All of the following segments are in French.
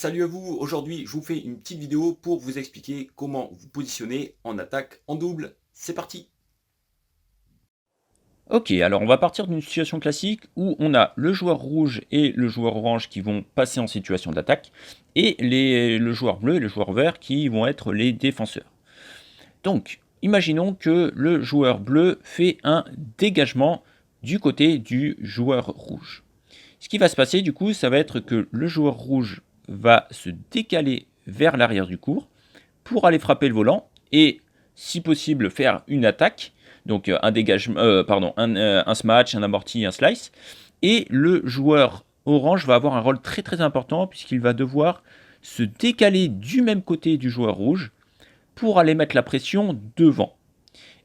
Salut à vous, aujourd'hui je vous fais une petite vidéo pour vous expliquer comment vous positionner en attaque en double. C'est parti! Ok, alors on va partir d'une situation classique où on a le joueur rouge et le joueur orange qui vont passer en situation d'attaque, et le joueur bleu et le joueur vert qui vont être les défenseurs. Donc, imaginons que le joueur bleu fait un dégagement du côté du joueur rouge. Ce qui va se passer du coup, ça va être que le joueur rouge va se décaler vers l'arrière du court pour aller frapper le volant et, si possible, faire une attaque. Donc un dégagement, un smash, un amorti, un slice. Et le joueur orange va avoir un rôle très très important puisqu'il va devoir se décaler du même côté du joueur rouge pour aller mettre la pression devant.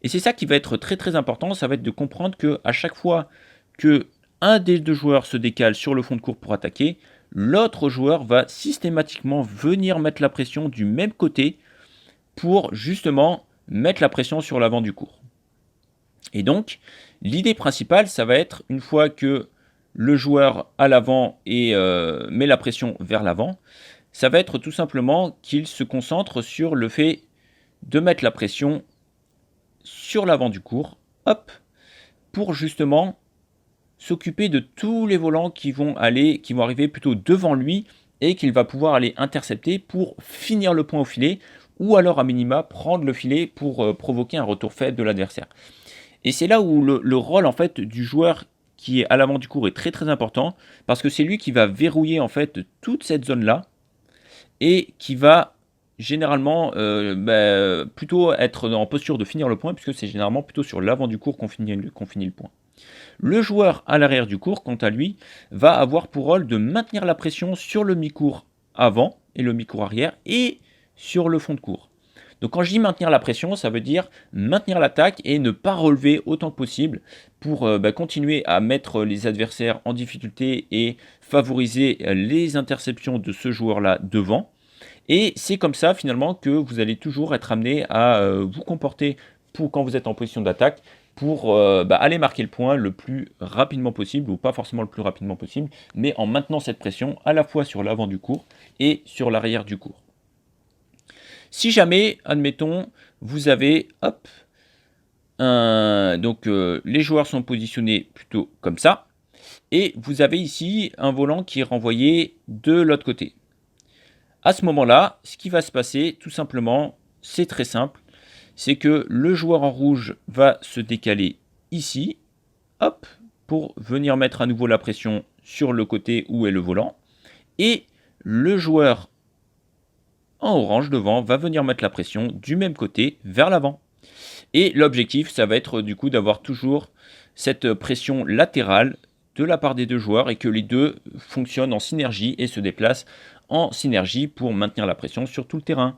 Et c'est ça qui va être très très important, ça va être de comprendre que à chaque fois que un des deux joueurs se décale sur le fond de court pour attaquer, l'autre joueur va systématiquement venir mettre la pression du même côté pour justement mettre la pression sur l'avant du court. Et donc, l'idée principale, ça va être, une fois que le joueur à l'avant et met la pression vers l'avant, ça va être tout simplement qu'il se concentre sur le fait de mettre la pression sur l'avant du court, hop, pour justement s'occuper de tous les volants qui vont arriver plutôt devant lui et qu'il va pouvoir aller intercepter pour finir le point au filet, ou alors à minima prendre le filet pour provoquer un retour faible de l'adversaire. Et c'est là où le rôle en fait du joueur qui est à l'avant du court est très très important, parce que c'est lui qui va verrouiller en fait toute cette zone là et qui va généralement plutôt être en posture de finir le point, puisque c'est généralement plutôt sur l'avant du court qu'on finit le point. Le joueur à l'arrière du court, quant à lui, va avoir pour rôle de maintenir la pression sur le mi-court avant et le mi-court arrière et sur le fond de court. Donc quand je dis maintenir la pression, ça veut dire maintenir l'attaque et ne pas relever autant que possible pour continuer à mettre les adversaires en difficulté et favoriser les interceptions de ce joueur-là devant. Et c'est comme ça finalement que vous allez toujours être amené à vous comporter quand vous êtes en position d'attaque pour aller marquer le point le plus rapidement possible, ou pas forcément le plus rapidement possible, mais en maintenant cette pression à la fois sur l'avant du court et sur l'arrière du court. Si jamais, admettons, vous avez, hop, les joueurs sont positionnés plutôt comme ça, et vous avez ici un volant qui est renvoyé de l'autre côté. À ce moment-là, ce qui va se passer, tout simplement, c'est très simple, c'est que le joueur en rouge va se décaler ici, hop, pour venir mettre à nouveau la pression sur le côté où est le volant, et le joueur en orange devant va venir mettre la pression du même côté vers l'avant. Et l'objectif, ça va être du coup d'avoir toujours cette pression latérale de la part des deux joueurs et que les deux fonctionnent en synergie et se déplacent en synergie pour maintenir la pression sur tout le terrain.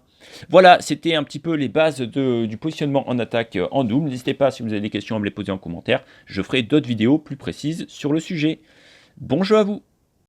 Voilà, c'était un petit peu les bases du positionnement en attaque en double. N'hésitez pas, si vous avez des questions, à me les poser en commentaire. Je ferai d'autres vidéos plus précises sur le sujet. Bon jeu à vous!